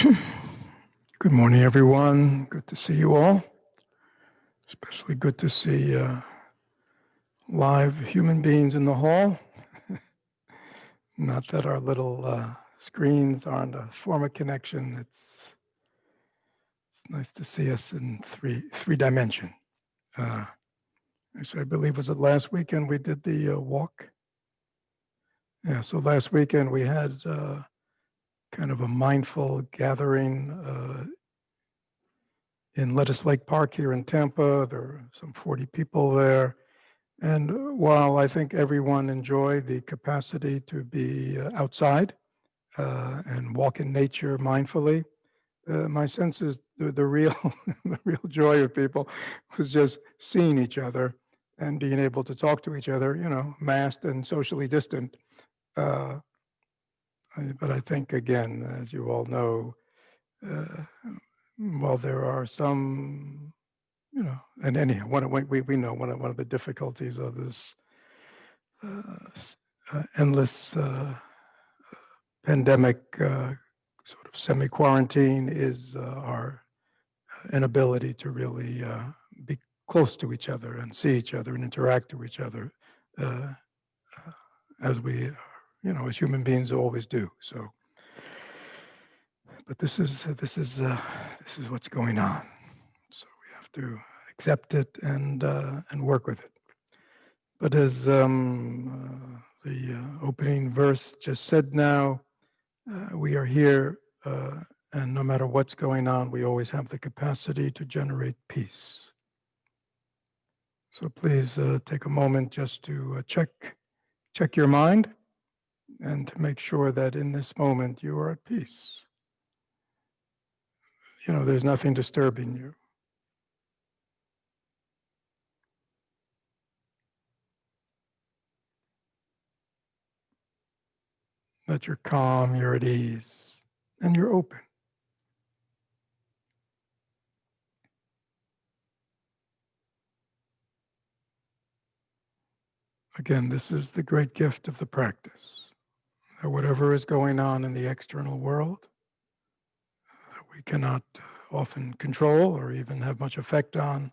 Good morning, everyone. Good to see you all. Especially good to see live human beings in the hall. Not that our little screens aren't a form of connection. It's nice to see us in three dimension. Actually, I believe was it last weekend we did the walk. Yeah. So last weekend we had kind of a mindful gathering in Lettuce Lake Park here in Tampa. There are some 40 people there. And while I think everyone enjoyed the capacity to be outside and walk in nature mindfully, my sense is the real the real joy of people was just seeing each other and being able to talk to each other, masked and socially distant. Uh, but I think, again, as you all know, while there are some, and anyhow, we know one of the difficulties of this endless pandemic sort of semi-quarantine is our inability to really be close to each other and see each other and interact with each other as we, as human beings always do. So, but this is what's going on. So we have to accept it and work with it. But as the opening verse just said now, we are here, and no matter what's going on, we always have the capacity to generate peace. So please take a moment just to check your mind and to make sure that in this moment you are at peace. There's nothing disturbing you. That you're calm, you're at ease, and you're open. Again, this is the great gift of the practice. That whatever is going on in the external world, that we cannot often control or even have much effect on,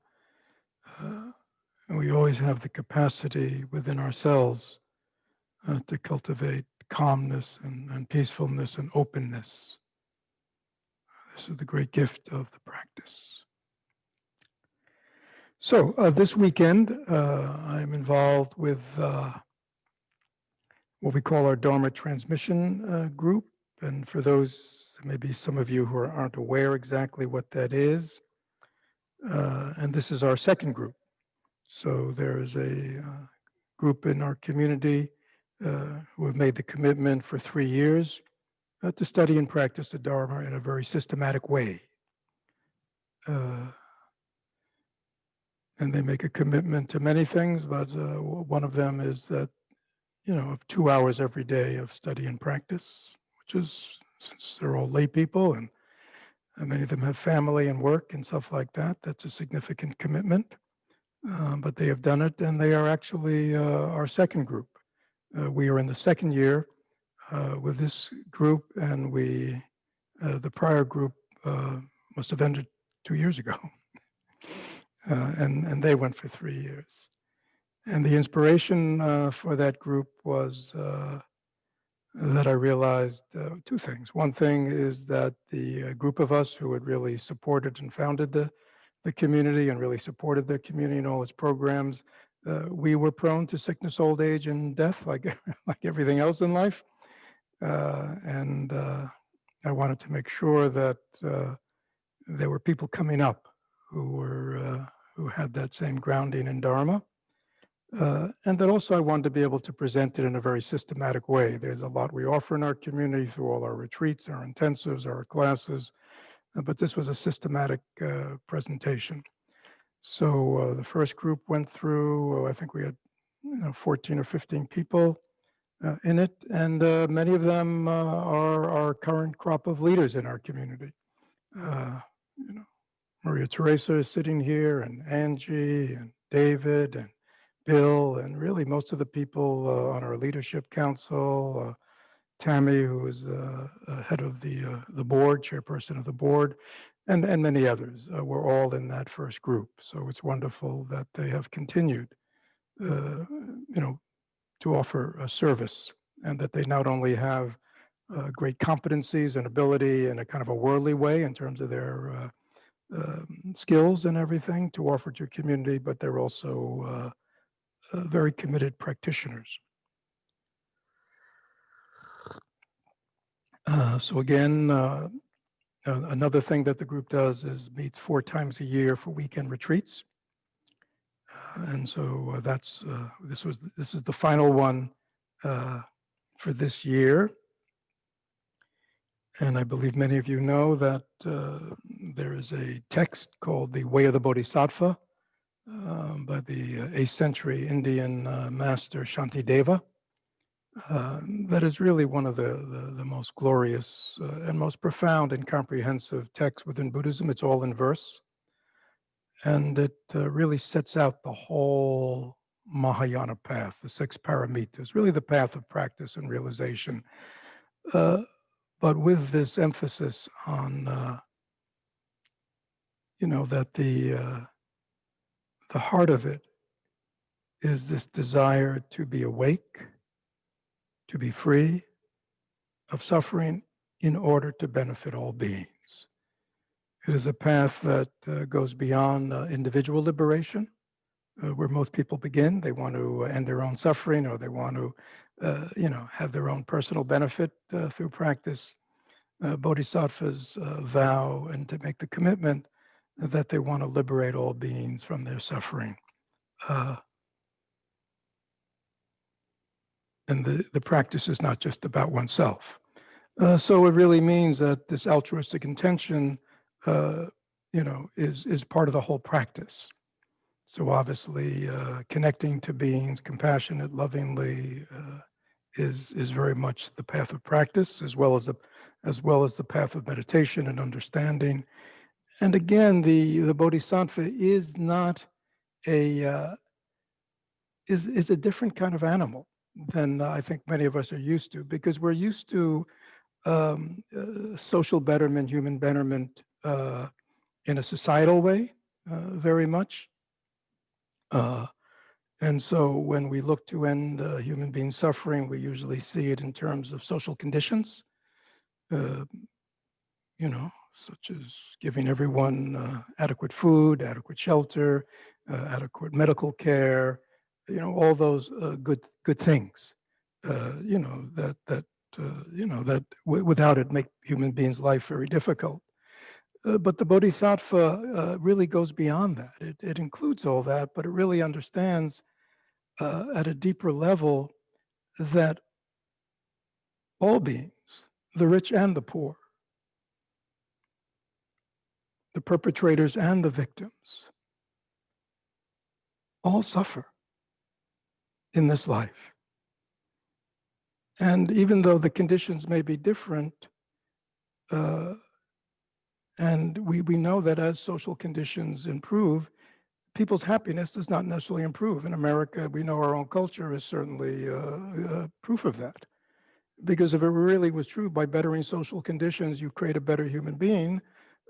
and we always have the capacity within ourselves to cultivate calmness and peacefulness and openness. This is the great gift of the practice. So this weekend, I'm involved with what we call our Dharma transmission group. And for those, maybe some of you who aren't aware exactly what that is, and this is our second group. So there is a group in our community who have made the commitment for 3 years to study and practice the Dharma in a very systematic way. And they make a commitment to many things, but one of them is that, of 2 hours every day of study and practice, which is, since they're all lay people and many of them have family and work and stuff like that, that's a significant commitment. But they have done it, and they are actually our second group. We are in the second year with this group, and the prior group must have ended 2 years ago. And they went for 3 years. And the inspiration for that group was that I realized 2 things. One thing is that the group of us who had really supported and founded the community and really supported the community and all its programs, we were prone to sickness, old age, and death, like everything else in life. And I wanted to make sure that there were people coming up who had that same grounding in Dharma. And that also I wanted to be able to present it in a very systematic way. There's a lot we offer in our community through all our retreats, our intensives, our classes, but this was a systematic presentation. So the first group went through, I think we had 14 or 15 people in it, and many of them are our current crop of leaders in our community. Maria Teresa is sitting here, and Angie, and David, and Bill, and really most of the people on our leadership council, Tammy, who is head of the board, chairperson of the board, and many others were all in that first group. So it's wonderful that they have continued, to offer a service, and that they not only have great competencies and ability in a kind of a worldly way in terms of their skills and everything to offer to your community, but they're also very committed practitioners. So again, another thing that the group does is meets 4 times a year for weekend retreats. And so this is the final one for this year. And I believe many of you know that there is a text called The Way of the Bodhisattva by the 8th century Indian master Shantideva. That is really one of the most glorious and most profound and comprehensive texts within Buddhism. It's all in verse. And it really sets out the whole Mahayana path, the 6 paramitas, really the path of practice and realization. But with this emphasis on, that the heart of it is this desire to be awake, to be free of suffering in order to benefit all beings. It is a path that goes beyond individual liberation, where most people begin. They want to end their own suffering, or they want to, have their own personal benefit through practice. Bodhisattvas vow and to make the commitment that they want to liberate all beings from their suffering. And the practice is not just about oneself. So it really means that this altruistic intention, is part of the whole practice. So obviously, connecting to beings, compassionate, lovingly, is very much the path of practice, as well as the path of meditation and understanding. And again, the Bodhisattva is not is a different kind of animal than I think many of us are used to, because we're used to social betterment, human betterment in a societal way, very much. And so when we look to end human being suffering, we usually see it in terms of social conditions, such as giving everyone adequate food, adequate shelter, adequate medical care, all those good things, that without it make human beings' life very difficult. But the Bodhisattva really goes beyond that. It includes all that, but it really understands at a deeper level that all beings, the rich and the poor, the perpetrators and the victims, all suffer in this life. And even though the conditions may be different, and we know that as social conditions improve, people's happiness does not necessarily improve. In America, we know our own culture is certainly proof of that. Because if it really was true, by bettering social conditions, you create a better human being,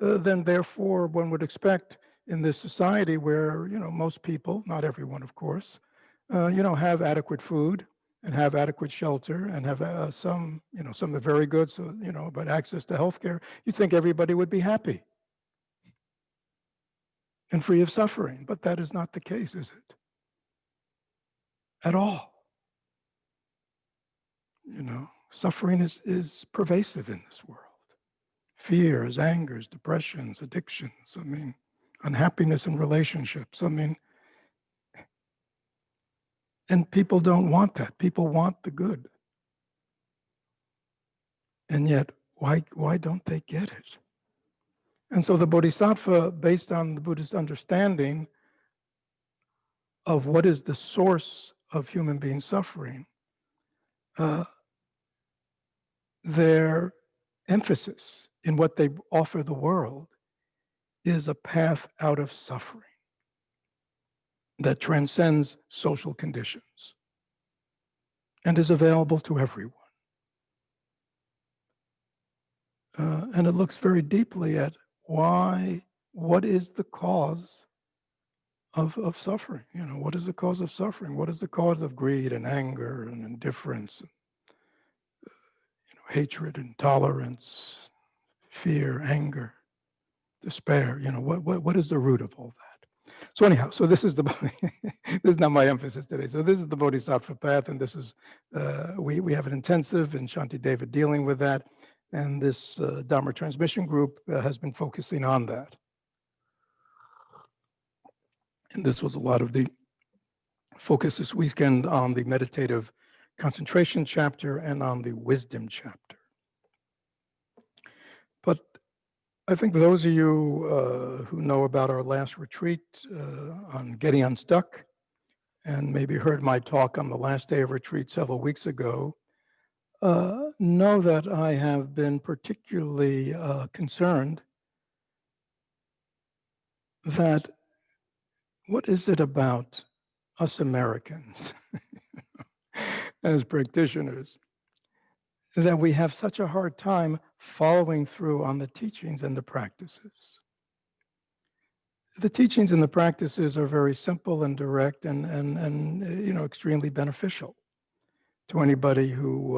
then therefore one would expect in this society where, most people, not everyone, of course, have adequate food and have adequate shelter and have some are very good, so, but access to healthcare, you'd think everybody would be happy and free of suffering. But that is not the case, is it? At all. Suffering is pervasive in this world. Fears, angers, depressions, addictions, unhappiness in relationships. And people don't want that. People want the good. And yet, why don't they get it? And so the Bodhisattva, based on the Buddhist understanding of what is the source of human being suffering, their emphasis in what they offer the world is a path out of suffering that transcends social conditions and is available to everyone. And it looks very deeply at what is the cause of suffering? What is the cause of suffering? What is the cause of greed and anger and indifference, and, hatred, intolerance, fear, anger, despair? What is the root of all that? So anyhow, so this is the this is not my emphasis today. So this is the Bodhisattva path, and this is we have an intensive in Shantideva dealing with that, and this Dharma transmission group has been focusing on that. And this was a lot of the focus this weekend on the meditative concentration chapter and on the wisdom chapter. But I think those of you who know about our last retreat on getting unstuck, and maybe heard my talk on the last day of retreat several weeks ago, know that I have been particularly concerned that what is it about us Americans as practitioners that we have such a hard time following through on the teachings and the practices? The teachings and the practices are very simple and direct and extremely beneficial to anybody who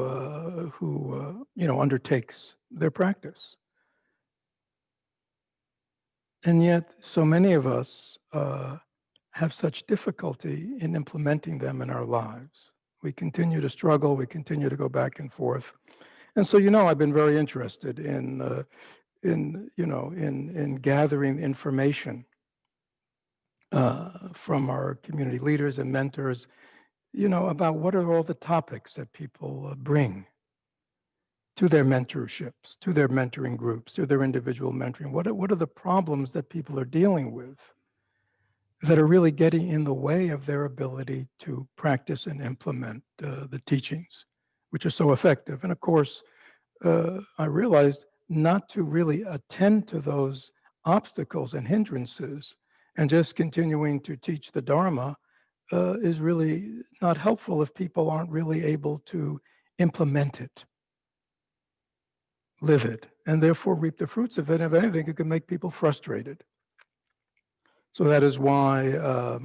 undertakes their practice. And yet, so many of us have such difficulty in implementing them in our lives. We continue to struggle. We continue to go back and forth. And so, I've been very interested in gathering information from our community leaders and mentors, about what are all the topics that people bring to their mentorships, to their mentoring groups, to their individual mentoring. What are the problems that people are dealing with that are really getting in the way of their ability to practice and implement the teachings, which are so effective? And of course, I realized not to really attend to those obstacles and hindrances and just continuing to teach the Dharma is really not helpful if people aren't really able to implement it, live it, and therefore reap the fruits of it. If anything, it can make people frustrated. So that is why,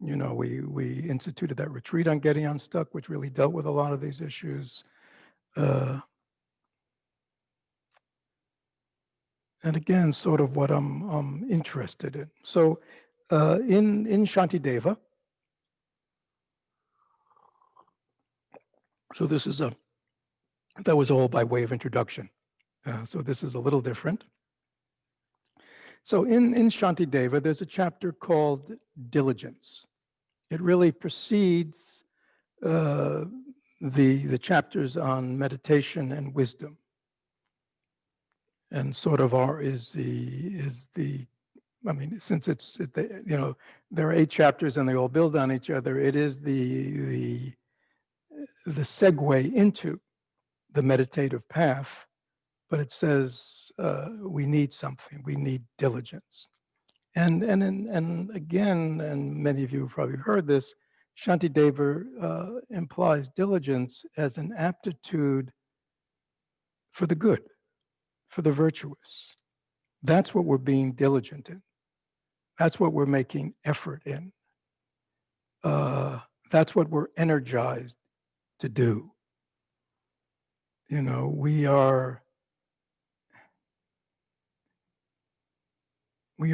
we instituted that retreat on getting unstuck, which really dealt with a lot of these issues. And again, sort of what I'm interested in. So in Shantideva, so this is that was all by way of introduction. So this is a little different. So in Shantideva, there's a chapter called Diligence. It really precedes the chapters on meditation and wisdom, and sort of since there are 8 chapters and they all build on each other, it is the segue into the meditative path. But it says we need something. We need diligence, and again, and many of you have probably heard this. Shantideva implies diligence as an aptitude for the good, for the virtuous. That's what we're being diligent in. That's what we're making effort in. That's what we're energized to do. We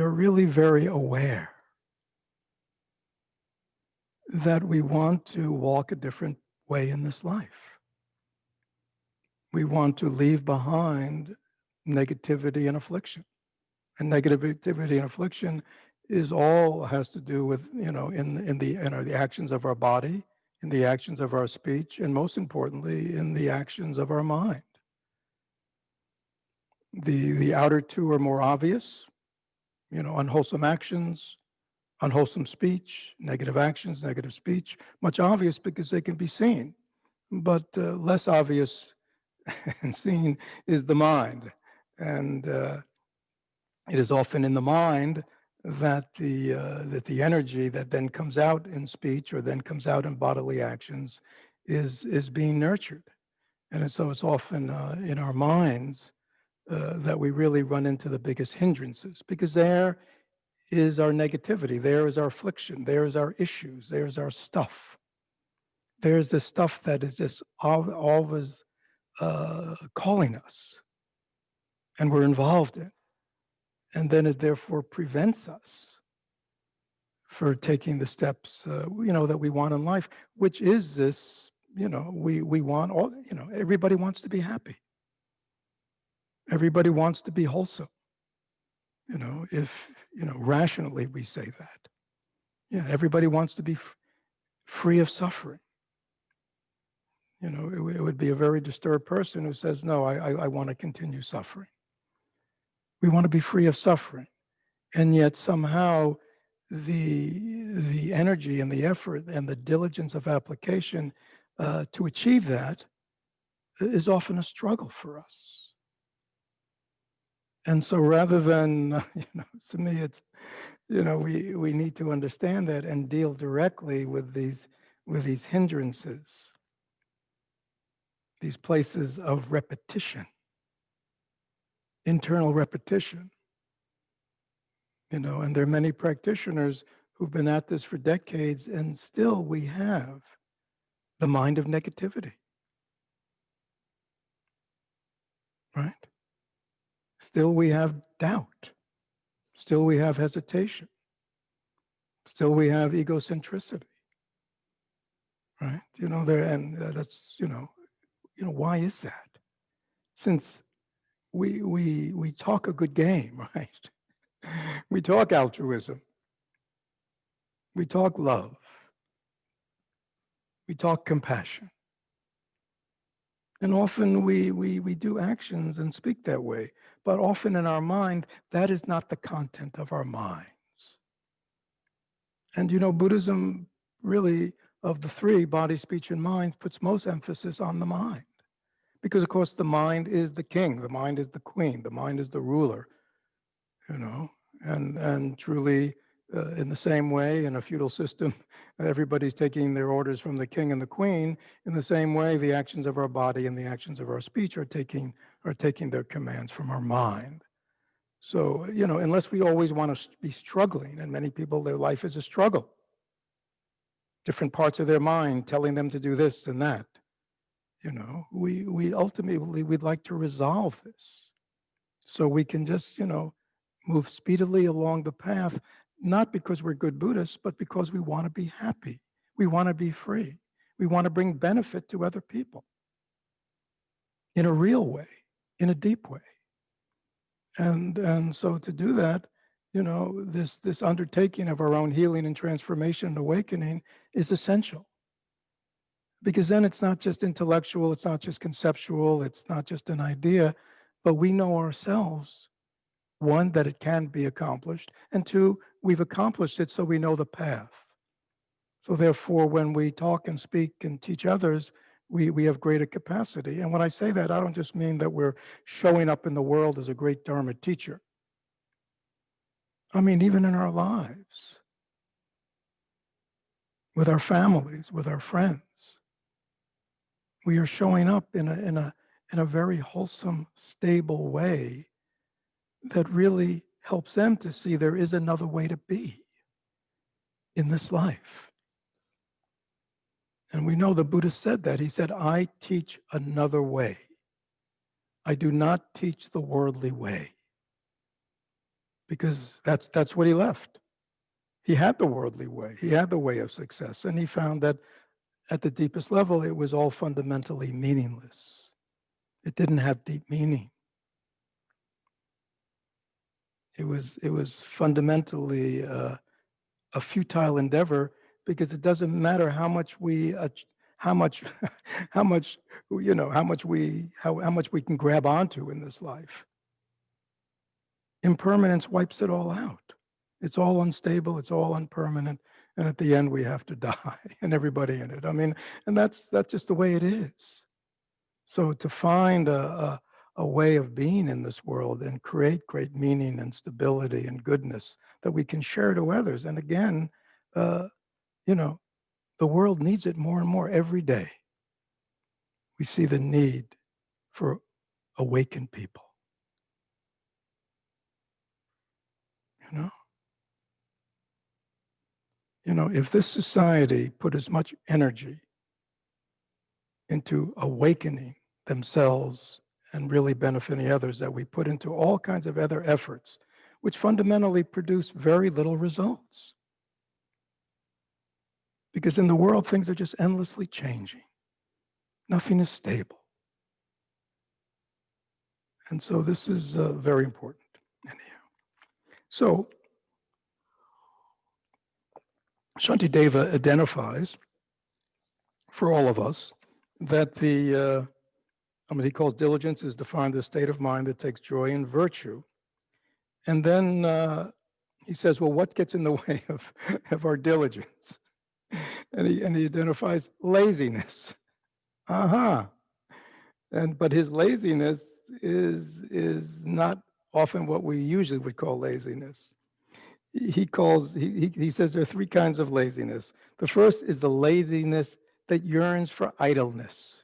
are really very aware that we want to walk a different way in this life. We want to leave behind negativity and affliction. And negativity and affliction has to do with, in the actions of our body, in the actions of our speech, and most importantly, in the actions of our mind. The outer two are more obvious, unwholesome actions, unwholesome speech, negative actions, negative speech, much obvious because they can be seen, but less obvious and seen is the mind. And it is often in the mind that the energy that then comes out in speech or then comes out in bodily actions is being nurtured. And so it's often in our minds that we really run into the biggest hindrances, because there is our negativity, there is our affliction, there is our issues, there's our stuff. There's the stuff that is just always calling us, and we're involved in. And then it therefore prevents us for taking the steps, that we want in life, which is this, we want all, everybody wants to be happy. Everybody wants to be wholesome. If, rationally we say that. Yeah, everybody wants to be free of suffering. It would be a very disturbed person who says, no, I want to continue suffering. We want to be free of suffering. And yet somehow the energy and the effort and the diligence of application to achieve that is often a struggle for us. And so rather than, to me, it's, we need to understand that and deal directly with these hindrances, these places of repetition, internal repetition. And there are many practitioners who've been at this for decades, and still we have the mind of negativity, right? Still we have doubt. Still we have hesitation. Still we have egocentricity, right? That's, why is that? Since we talk a good game, right? We talk altruism. We talk love. We talk compassion. And often we do actions and speak that way. But often in our mind, that is not the content of our minds. And Buddhism really, of the three, body, speech, and mind, puts most emphasis on the mind. Because of course the mind is the king, the mind is the queen, the mind is the ruler, and truly in the same way, in a feudal system, everybody's taking their orders from the king and the queen. In the same way, the actions of our body and the actions of our speech are taking their commands from our mind. So, unless we always want to be struggling, and many people, their life is a struggle, different parts of their mind telling them to do this and that, we ultimately, we'd like to resolve this so we can just, move speedily along the path, not because we're good Buddhists, but because we want to be happy. We want to be free. We want to bring benefit to other people in a real way, in a deep way. And so to do that, this undertaking of our own healing and transformation and awakening is essential. Because then it's not just intellectual, it's not just conceptual, it's not just an idea, but we know ourselves, one, that it can be accomplished, and two, we've accomplished it, so we know the path. So therefore, when we talk and speak and teach others, we have greater capacity. And when I say that, I don't just mean that we're showing up in the world as a great Dharma teacher. I mean, even in our lives, with our families, with our friends, we are showing up in a very wholesome, stable way that really helps them to see there is another way to be in this life. And we know the Buddha said that. He said, I teach another way. I do not teach the worldly way. Because that's what he left. He had the worldly way. He had the way of success. And he found that at the deepest level, it was all fundamentally meaningless. It didn't have deep meaning. It was fundamentally a futile endeavor, because it doesn't matter how much we how much we can grab onto in this life. Impermanence wipes it all out. It's all unstable, it's all impermanent, and at the end we have to die, and everybody in it. I mean, and that's just the way it is. So to find a way of being in this world and create great meaning and stability and goodness that we can share to others. And again, the world needs it more and more every day. We see the need for awakened people, you know? You know, if this society put as much energy into awakening themselves and really benefiting others that we put into all kinds of other efforts, which fundamentally produce very little results. Because in the world, things are just endlessly changing. Nothing is stable. And so this is very important. Anyhow. So Shantideva identifies for all of us that he calls diligence is defined as a state of mind that takes joy in virtue. And then he says, well, what gets in the way of our diligence? And he identifies laziness. But his laziness is not often what we usually would call laziness. He says there are three kinds of laziness. The first is the laziness that yearns for idleness.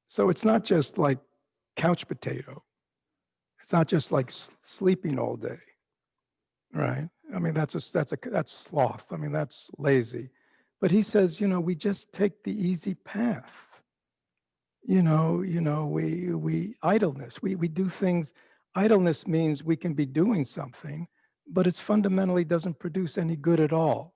So it's not just like couch potato. It's not just like sleeping all day, right? I mean, that's sloth. I mean, that's lazy. But he says, we just take the easy path. We idleness. We do things. Idleness means we can be doing something, but it's fundamentally doesn't produce any good at all.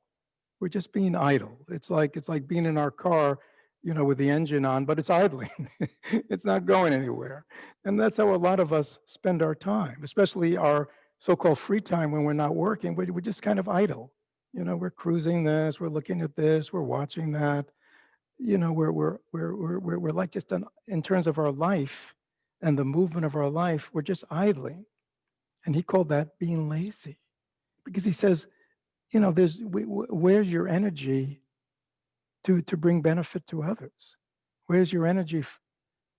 We're just being idle. It's like being in our car, with the engine on, but it's idling. It's not going anywhere. And that's how a lot of us spend our time, especially our so-called free time when we're not working. We're just kind of idle. We're cruising this, we're looking at this, we're watching that. We're like just in terms of our life and the movement of our life, we're just idling. And he called that being lazy, because he says, where's your energy to bring benefit to others? Where's your energy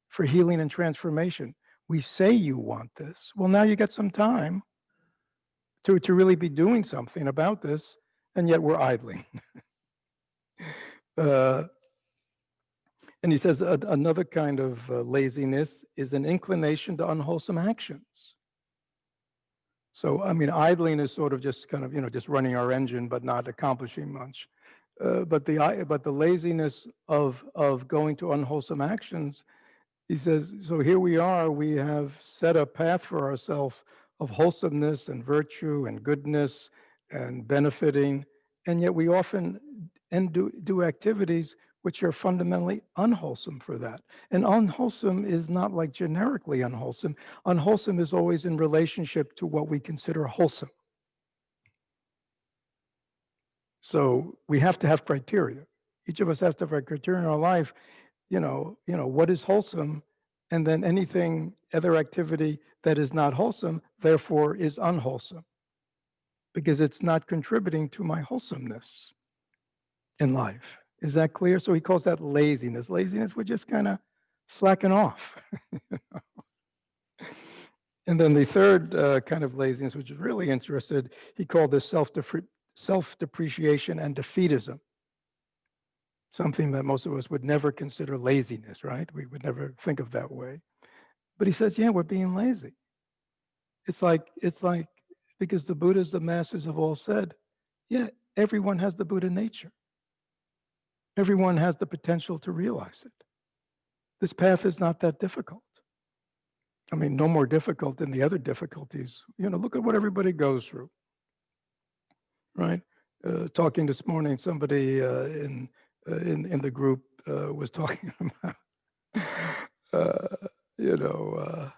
for healing and transformation? We say you want this. Well, now you got some time to really be doing something about this, and yet we're idling. And he says another kind of laziness is an inclination to unwholesome actions. So, I mean, idling is sort of just kind of, just running our engine, but not accomplishing much. But the laziness of going to unwholesome actions, he says, so here we are, we have set a path for ourselves of wholesomeness and virtue and goodness and benefiting, and yet we often do activities which are fundamentally unwholesome for that. And unwholesome is not like generically unwholesome. Unwholesome is always in relationship to what we consider wholesome. So we have to have criteria. Each of us has to have a criteria in our life, what is wholesome, and then anything, other activity that is not wholesome, therefore is unwholesome, because it's not contributing to my wholesomeness in life. Is that clear? So he calls that laziness. Laziness, we're just kind of slacking off. And then the third kind of laziness, which is really interested, he called this self-depreciation and defeatism. Something that most of us would never consider laziness, right? We would never think of that way. But he says, yeah, we're being lazy. It's like because the Buddhas, the masters have all said, yeah, everyone has the Buddha nature. Everyone has the potential to realize it. This path is not that difficult. I mean, no more difficult than the other difficulties. Look at what everybody goes through, right? Talking this morning, somebody in the group was talking about,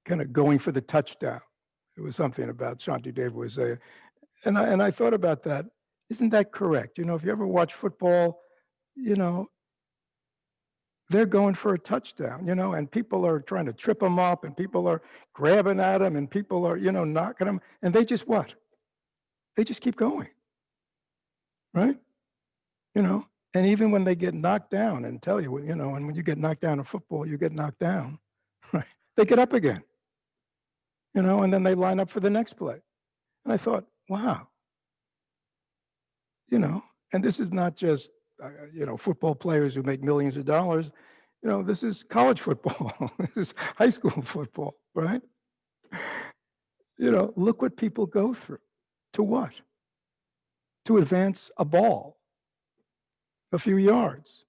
kind of going for the touchdown. It was something about Shantideva was saying. And I thought about that. Isn't that correct? If you ever watch football, they're going for a touchdown, and people are trying to trip them up, and people are grabbing at them, and people are, knocking them, and they just what? They just keep going, right? And even when they get knocked down, and tell you, and when you get knocked down in football, you get knocked down, right? They get up again, and then they line up for the next play. And I thought, wow, and this is not just, football players who make millions of dollars. This is college football. This is high school football, right? Look what people go through. To what? To advance a ball a few yards,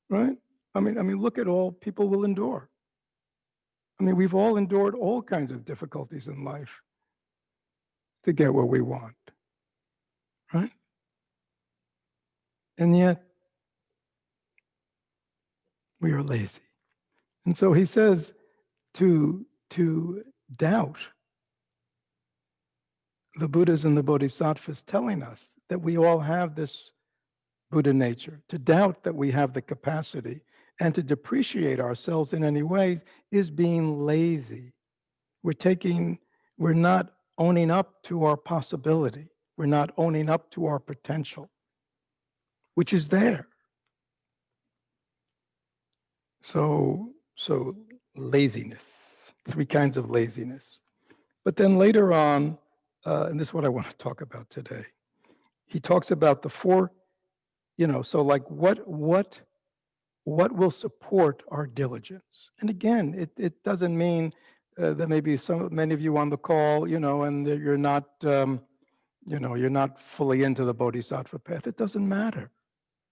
right? I mean, look at all people will endure. I mean, we've all endured all kinds of difficulties in life to get what we want, right? And yet, we are lazy. And so he says to doubt the Buddhas and the Bodhisattvas telling us that we all have this Buddha nature, to doubt that we have the capacity and to depreciate ourselves in any ways is being lazy. We're not owning up to our possibility. We're not owning up to our potential, which is there. So laziness, 3 kinds of laziness. But then later on, and this is what I want to talk about today, he talks about the 4, so like what will support our diligence? And again, it doesn't mean that maybe many of you on the call, and that you're not, you're not fully into the Bodhisattva path. It doesn't matter.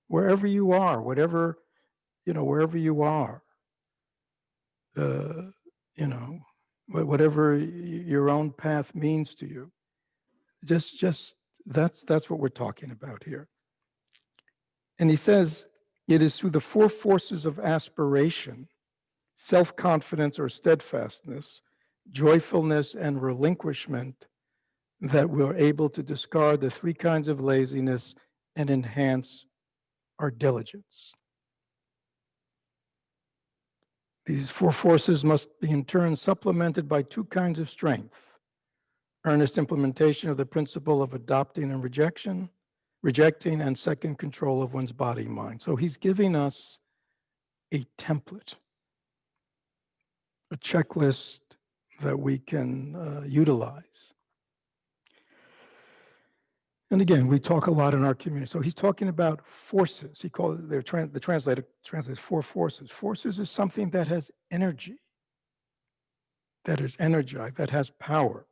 Wherever you are, wherever you are, whatever your own path means to you, just that's what we're talking about here. And he says, it is through the 4 forces of aspiration, self-confidence or steadfastness, joyfulness and relinquishment, that we're able to discard the 3 kinds of laziness and enhance our diligence. These 4 forces must be in turn supplemented by 2 kinds of strength: earnest implementation of the principle of adopting and rejecting, and second, control of one's body and mind. So he's giving us a template, a checklist that we can utilize. And again, we talk a lot in our community. So he's talking about forces. He calls it, the translator translates 4 forces. Forces is something that has energy, that is energized, that has power.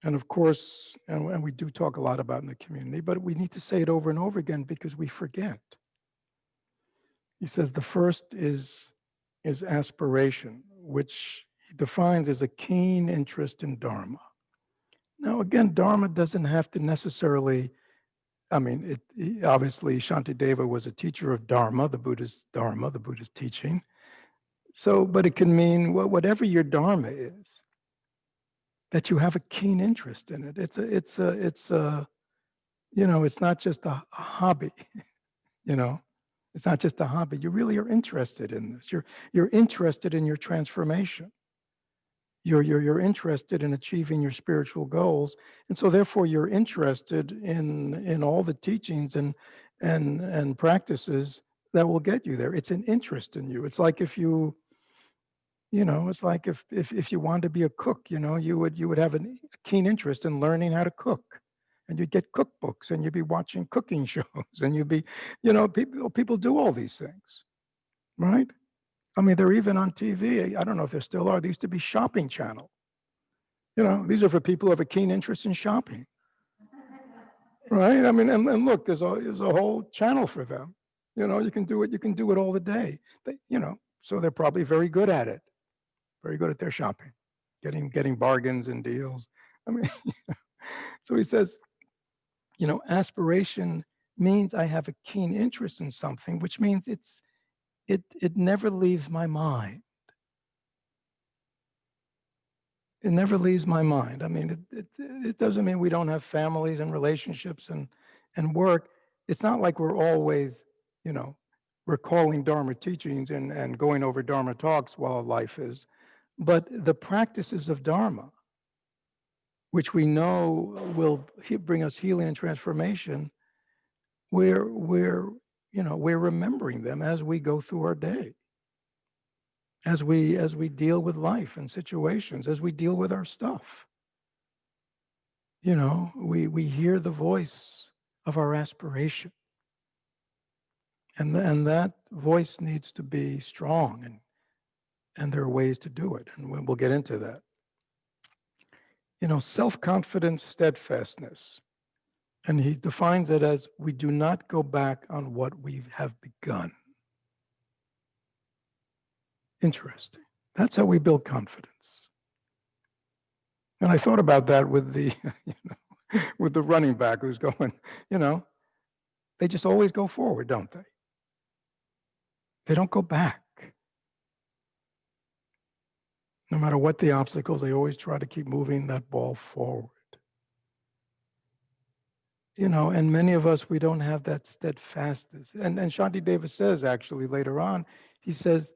And of course, and we do talk a lot about in the community, but we need to say it over and over again because we forget. He says the first is aspiration, which he defines as a keen interest in Dharma. Now, again, Dharma doesn't have to necessarily, obviously Shantideva was a teacher of Dharma, the Buddha's teaching. So, but it can mean whatever your Dharma is, that you have a keen interest in it. It's not just a hobby, It's not just a hobby. You really are interested in this. You're interested in your transformation. You're interested in achieving your spiritual goals, and so therefore you're interested in all the teachings and practices that will get you there. It's an interest in you. It's like if you wanted to be a cook, you would have a keen interest in learning how to cook. And you'd get cookbooks and you'd be watching cooking shows and you'd be, people do all these things, right? I mean, they're even on TV. I don't know if there still are. There used to be Shopping Channel. These are for people who have a keen interest in shopping, right? I mean, and look, there's a whole channel for them. You can do it all the day. So they're probably very good at it, very good at their shopping, getting bargains and deals. I mean, so he says, aspiration means I have a keen interest in something, which means it never leaves my mind. It never leaves my mind. I mean, it doesn't mean we don't have families and relationships and work. It's not like we're always, recalling Dharma teachings and going over Dharma talks while life is. But the practices of Dharma, which we know will bring us healing and transformation, we're remembering them as we go through our day, as we deal with life and situations, as we deal with our stuff. We hear the voice of our aspiration, and that voice needs to be strong, and there are ways to do it, and we'll get into that. self-confidence, steadfastness. And he defines it as we do not go back on what we have begun. Interesting. That's how we build confidence. And I thought about that with the, with the running back who's going, they just always go forward, don't they? They don't go back. No matter what the obstacles, they always try to keep moving that ball forward. And many of us, we don't have that steadfastness. And Shantideva says, actually, later on, he says,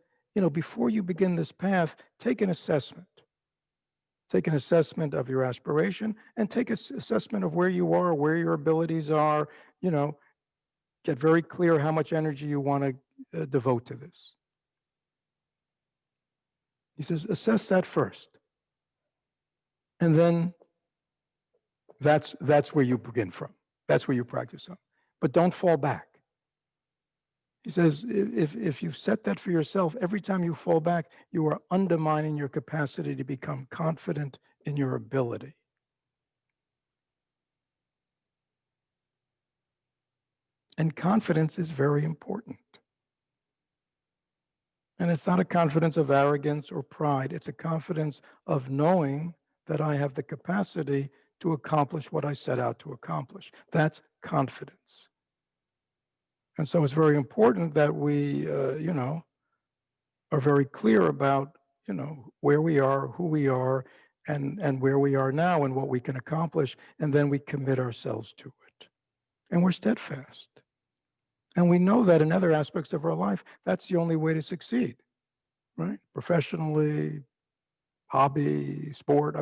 before you begin this path, take an assessment. Take an assessment of your aspiration and take an assessment of where you are, where your abilities are, get very clear how much energy you want to devote to this. He says, assess that first. And then that's where you begin from. That's where you practice on. But don't fall back. He says, if you set that for yourself, every time you fall back, you are undermining your capacity to become confident in your ability. And confidence is very important. And it's not a confidence of arrogance or pride. It's a confidence of knowing that I have the capacity to accomplish what I set out to accomplish. That's confidence. And so it's very important that we, are very clear about, where we are, who we are, and where we are now and what we can accomplish. And then we commit ourselves to it. And we're steadfast. And we know that in other aspects of our life, that's the only way to succeed, right? Professionally, hobby, sport,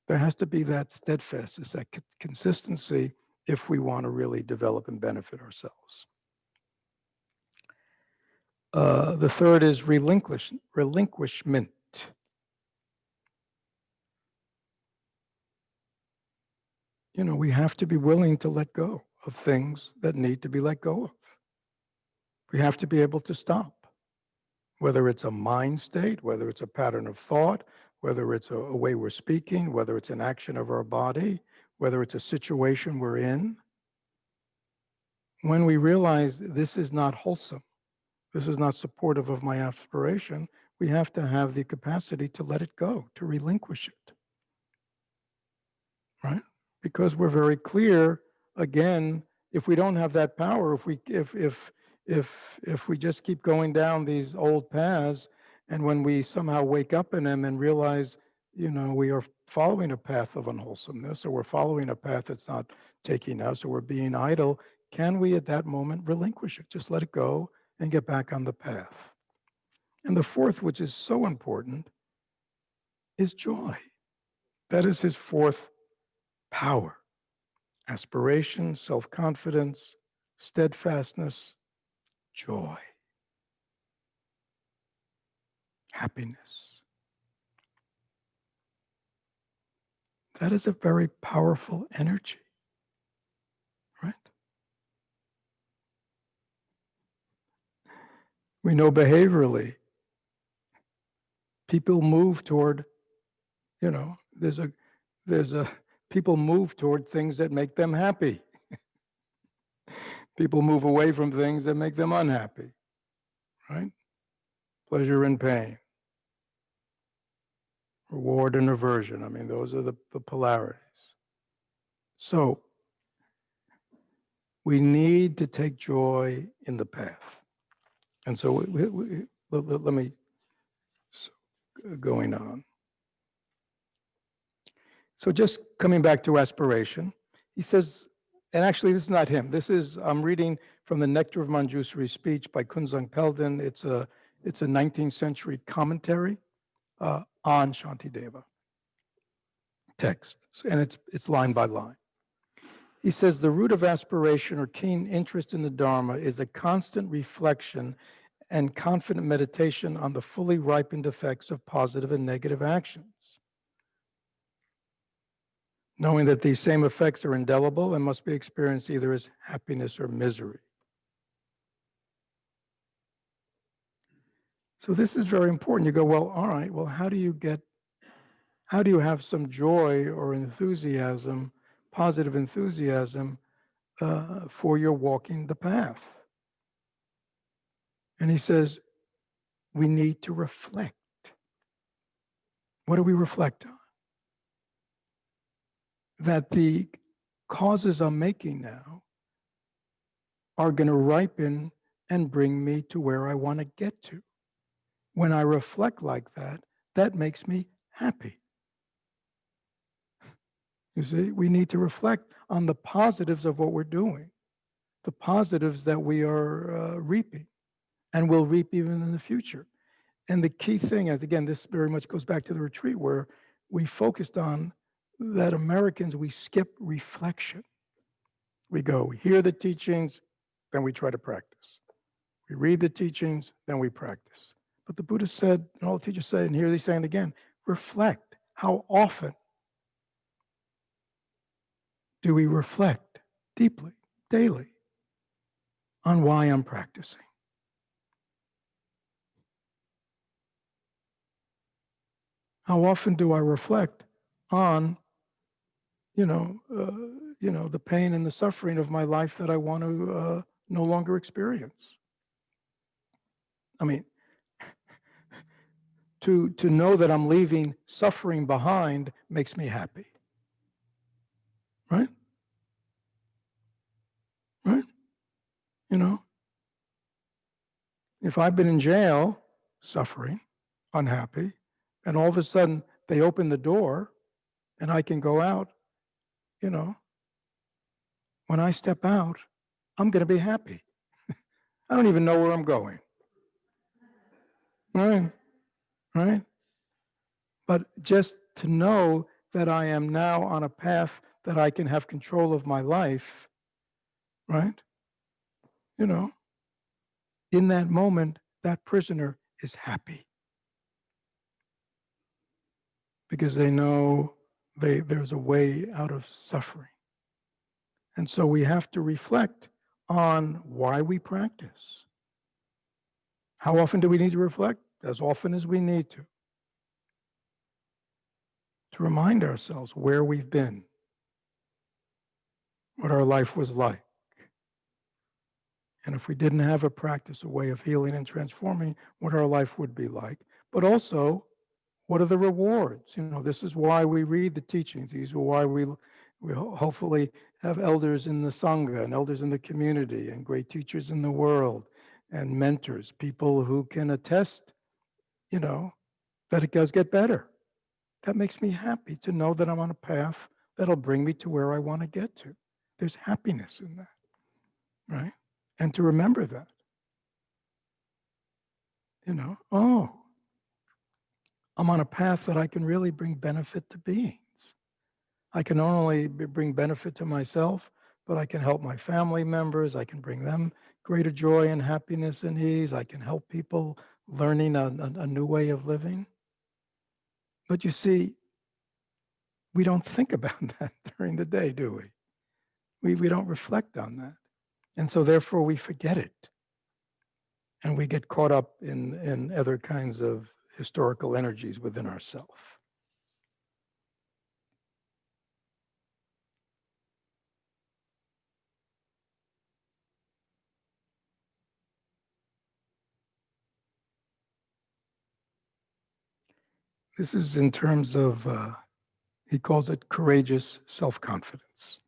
there has to be that steadfastness, that consistency if we want to really develop and benefit ourselves. The third is relinquishment. We have to be willing to let go of things that need to be let go of. We have to be able to stop, whether it's a mind state, whether it's a pattern of thought, whether it's a way we're speaking, whether it's an action of our body, whether it's a situation we're in. When we realize this is not wholesome, this is not supportive of my aspiration, we have to have the capacity to let it go, to relinquish it, right? Because we're very clear, again, if we don't have that power, if we just keep going down these old paths, and when we somehow wake up in them and realize, we are following a path of unwholesomeness, or we're following a path that's not taking us, or we're being idle, can we at that moment relinquish it? Just let it go and get back on the path. And the fourth, which is so important, is joy. That is his fourth power. Aspiration, self-confidence, steadfastness, joy, happiness. That is a very powerful energy, right? We know behaviorally, people move toward, people move toward things that make them happy. People move away from things that make them unhappy, right? Pleasure and pain, reward and aversion. Those are the polarities. So we need to take joy in the path. And so let me, going on. So just coming back to aspiration, he says, and actually this is not him. I'm reading from the Nectar of Manjushri speech by Kunzang Pelden. It's a 19th century commentary on Shantideva text. And it's line by line. He says, the root of aspiration or keen interest in the Dharma is a constant reflection and confident meditation on the fully ripened effects of positive and negative actions, knowing that these same effects are indelible and must be experienced either as happiness or misery. So this is very important. You go, well, all right, well, how do you How do you have some joy or enthusiasm, positive enthusiasm, for your walking the path? And he says, we need to reflect. What do we reflect on? That the causes I'm making now are going to ripen and bring me to where I want to get to. When I reflect like that, that makes me happy. You see, we need to reflect on the positives of what we're doing, the positives that we are reaping, and will reap even in the future. And the key thing is, again, this very much goes back to the retreat where we focused on that Americans, we skip reflection. We go, we hear the teachings, then we try to practice. We read the teachings, then we practice. But the Buddha said, and all the teachers said, and here he's saying again, reflect. How often do we reflect deeply, daily, on why I'm practicing? How often do I reflect on, the pain and the suffering of my life that I want to no longer experience? I mean, to know that I'm leaving suffering behind makes me happy, right? Right? If I've been in jail, suffering, unhappy, and all of a sudden they open the door and I can go out, when I step out, I'm going to be happy. I don't even know where I'm going. Right? Right? But just to know that I am now on a path that I can have control of my life, right? In that moment, that prisoner is happy because they know there's a way out of suffering. And so we have to reflect on why we practice. How often do we need to reflect? As often as we need to remind ourselves where we've been, what our life was like. And if we didn't have a practice, a way of healing and transforming, what our life would be like. But also, what are the rewards? This is why we read the teachings. These are why we hopefully have elders in the Sangha and elders in the community and great teachers in the world and mentors, people who can attest, that it does get better. That makes me happy to know that I'm on a path that'll bring me to where I want to get to. There's happiness in that, right? And to remember that, oh, I'm on a path that I can really bring benefit to beings. I can not only bring benefit to myself, but I can help my family members. I can bring them greater joy and happiness and ease. I can help people learning a new way of living. But you see, we don't think about that during the day, do we? We don't reflect on that. And so therefore we forget it. And we get caught up in other kinds of historical energies within ourselves. This is in terms of, he calls it courageous self-confidence.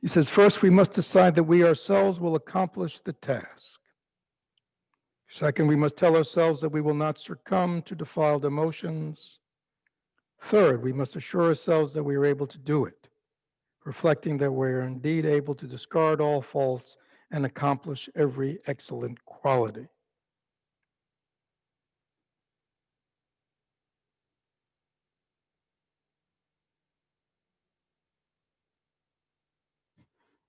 He says, first, we must decide that we ourselves will accomplish the task. Second, we must tell ourselves that we will not succumb to defiled emotions. Third, we must assure ourselves that we are able to do it, reflecting that we are indeed able to discard all faults and accomplish every excellent quality.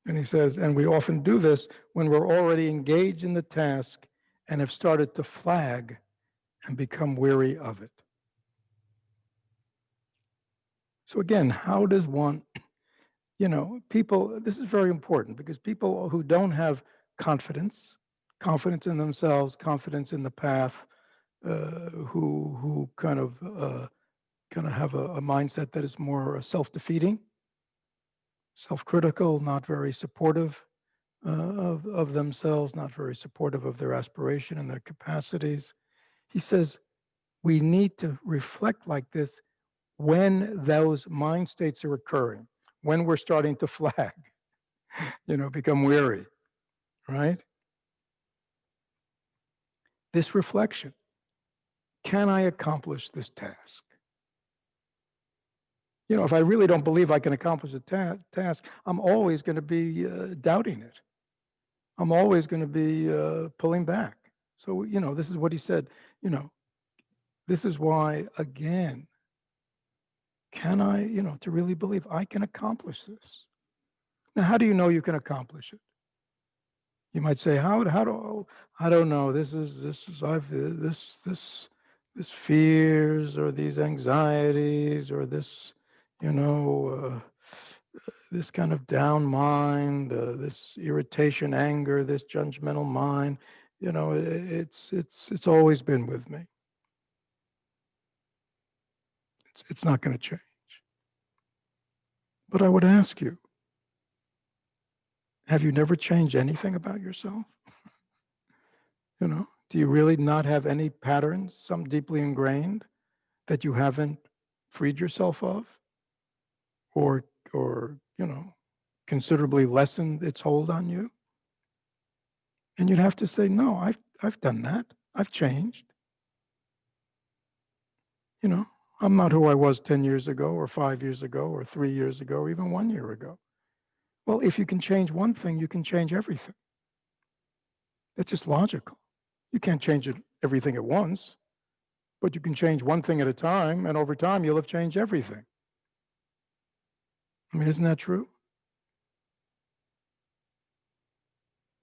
And he says, and we often do this when we're already engaged in the task and have started to flag and become weary of it. So again, how does one, people, this is very important because people who don't have confidence in themselves, confidence in the path, who kind of have a mindset that is more self-defeating, self-critical, not very supportive of themselves, not very supportive of their aspiration and their capacities. He says we need to reflect like this when those mind states are occurring, when we're starting to flag, become weary, right? This reflection, can I accomplish this task? If I really don't believe I can accomplish a task, I'm always going to be doubting it. I'm always going to be pulling back. So, this is what he said, this is why, again, can I, to really believe I can accomplish this? Now, how do you know you can accomplish it? You might say, how do I don't know. This fears or these anxieties or this, this kind of down mind, this irritation, anger, this judgmental mind, it's always been with me. It's not going to change. But I would ask you, have you never changed anything about yourself? Do you really not have any patterns, some deeply ingrained, that you haven't freed yourself of, or considerably lessened its hold on you? And you'd have to say, no, I've done that. I've changed. I'm not who I was 10 years ago or 5 years ago or 3 years ago or even 1 year ago. Well, if you can change one thing, you can change everything. That's just logical. You can't change everything at once, but you can change one thing at a time, and over time, you'll have changed everything. I mean, isn't that true?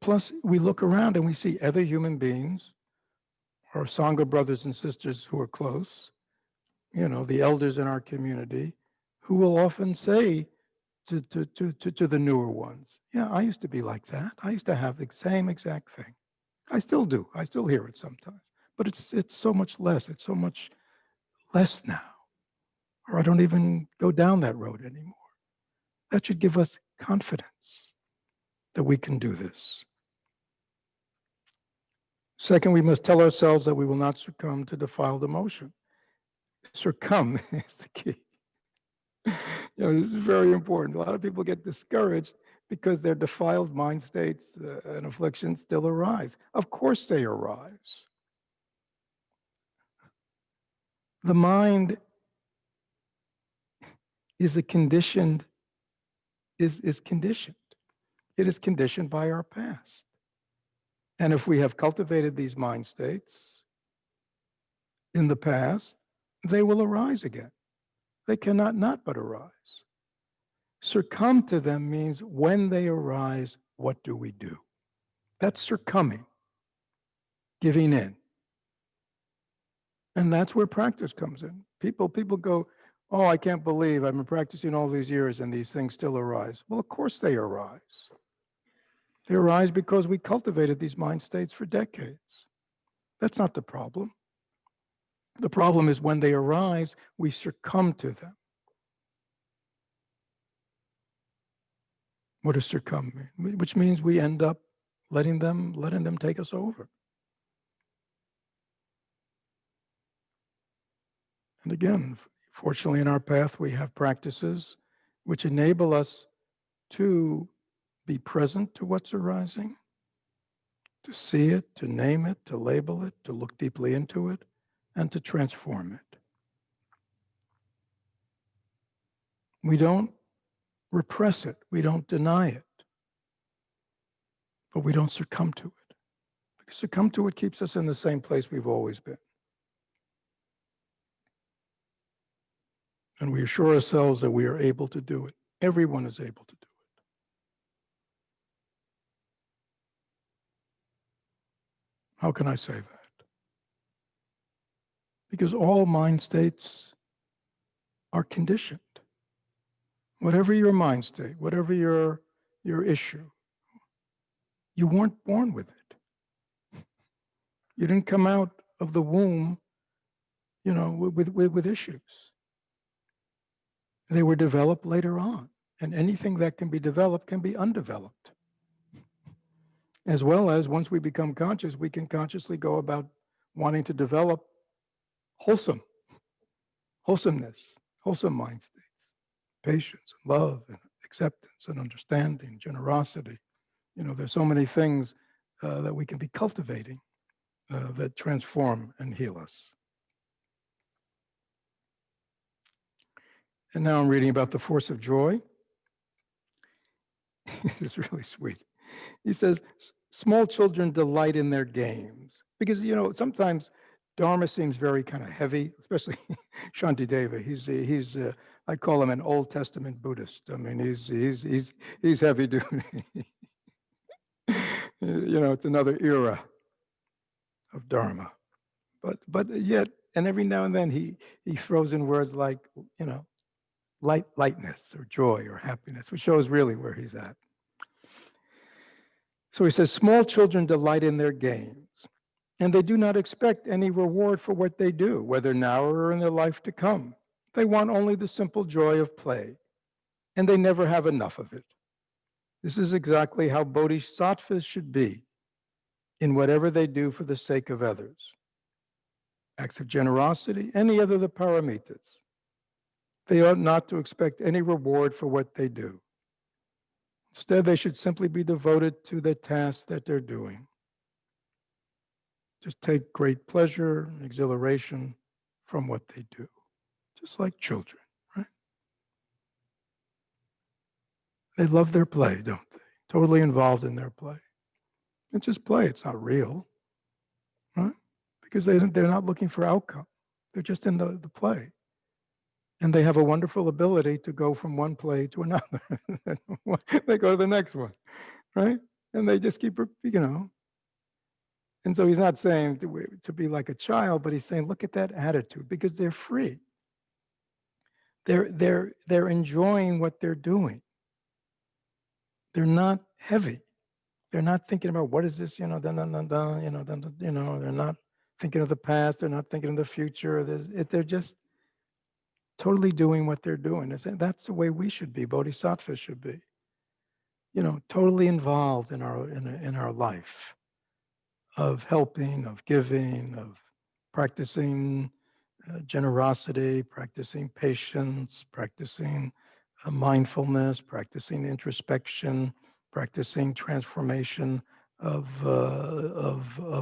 Plus, we look around and we see other human beings, our Sangha brothers and sisters who are close, the elders in our community, who will often say to the newer ones, yeah, I used to be like that. I used to have the same exact thing. I still do. I still hear it sometimes. But it's so much less. It's so much less now. Or I don't even go down that road anymore. That should give us confidence that we can do this. Second, we must tell ourselves that we will not succumb to defiled emotion. Succumb is the key. This is very important. A lot of people get discouraged because their defiled mind states and afflictions still arise. Of course they arise. The mind is conditioned. It is conditioned by our past. And if we have cultivated these mind states in the past, they will arise again. They cannot not but arise. Succumb to them means when they arise, what do we do? That's succumbing, giving in. And that's where practice comes in. People go, oh, I can't believe I've been practicing all these years and these things still arise. Well, of course they arise. They arise because we cultivated these mind states for decades. That's not the problem. The problem is when they arise, we succumb to them. What does succumb mean? Which means we end up letting them take us over. And again, fortunately in our path, we have practices which enable us to be present to what's arising, to see it, to name it, to label it, to look deeply into it, and to transform it. We don't repress it. We don't deny it. But we don't succumb to it. Because succumb to it keeps us in the same place we've always been. And we assure ourselves that we are able to do it. Everyone is able to do it. How can I say that? Because all mind states are conditioned. Whatever your mind state, whatever your issue, you weren't born with it. You didn't come out of the womb, with issues. They were developed later on, and anything that can be developed can be undeveloped. As well as once we become conscious, we can consciously go about wanting to develop wholesomeness, wholesome mind states, patience, and love, and acceptance, and understanding, generosity. There's so many things that we can be cultivating that transform and heal us. And now I'm reading about the force of joy. It's really sweet. He says, small children delight in their games. Because, sometimes Dharma seems very kind of heavy, especially Shantideva. He's I call him an Old Testament Buddhist. I mean, he's heavy duty. It's another era of Dharma. But yet, and every now and then he throws in words like, lightness or joy or happiness, which shows really where he's at. So he says, small children delight in their games, and they do not expect any reward for what they do, whether now or in their life to come. They want only the simple joy of play, and they never have enough of it. This is exactly how bodhisattvas should be in whatever they do for the sake of others. Acts of generosity, any other of the paramitas. They ought not to expect any reward for what they do. Instead, they should simply be devoted to the task that they're doing. Just take great pleasure and exhilaration from what they do, just like children, right? They love their play, don't they? Totally involved in their play. It's just play, it's not real, right? Because they're not looking for outcome. They're just in the play. And they have a wonderful ability to go from one play to another. They go to the next one, right? And they just keep, And so he's not saying to be like a child, but he's saying, look at that attitude, because they're free. They're enjoying what they're doing. They're not heavy. They're not thinking about what is this, they're not thinking of the past. They're not thinking of the future. They're just totally doing what they're doing. That's the way we should be. Bodhisattvas should be, totally involved in our life of helping, of giving, of practicing generosity, practicing patience, practicing mindfulness, practicing introspection, practicing transformation of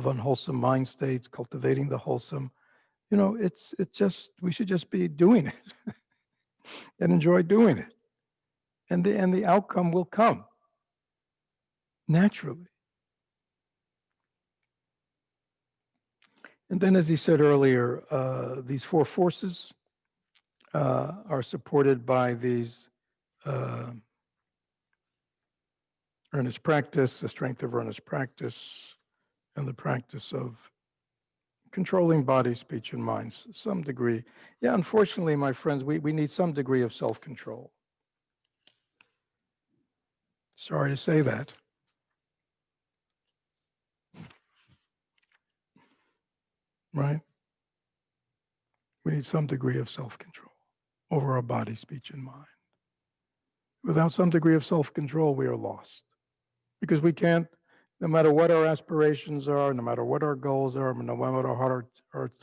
unwholesome mind states, cultivating the wholesome. It's just, we should just be doing it and enjoy doing it. And the outcome will come naturally. And then, as he said earlier, these four forces are supported by these earnest practice, the strength of earnest practice, and the practice of controlling body, speech, and mind, some degree. Yeah, unfortunately, my friends, we need some degree of self-control. Sorry to say that. Right? We need some degree of self-control over our body, speech, and mind. Without some degree of self-control, we are lost. Because we can't, no matter what our aspirations are, no matter what our goals are, no matter what our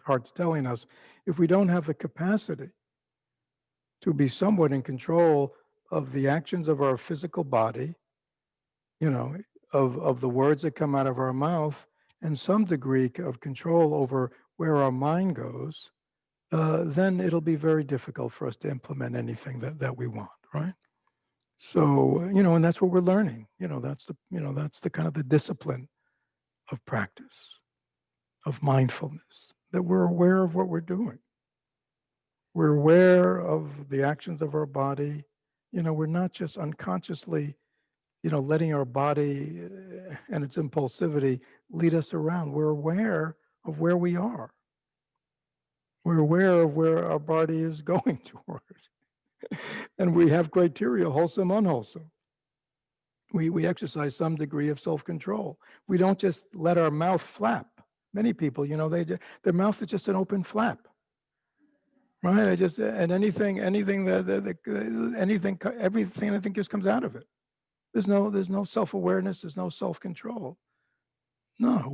heart's telling us, if we don't have the capacity to be somewhat in control of the actions of our physical body, of the words that come out of our mouth, and some degree of control over where our mind goes, then it'll be very difficult for us to implement anything that we want, right? So, and that's what we're learning. That's the kind of the discipline of practice, of mindfulness, that we're aware of what we're doing. We're aware of the actions of our body. We're not just unconsciously, letting our body and its impulsivity lead us around. We're aware of where we are. We're aware of where our body is going toward. And we have criteria, wholesome, unwholesome. We exercise some degree of self-control. We don't just let our mouth flap. Many people, their mouth is just an open flap, right? And anything everything I think just comes out of it. There's no self-awareness. There's no self-control. No,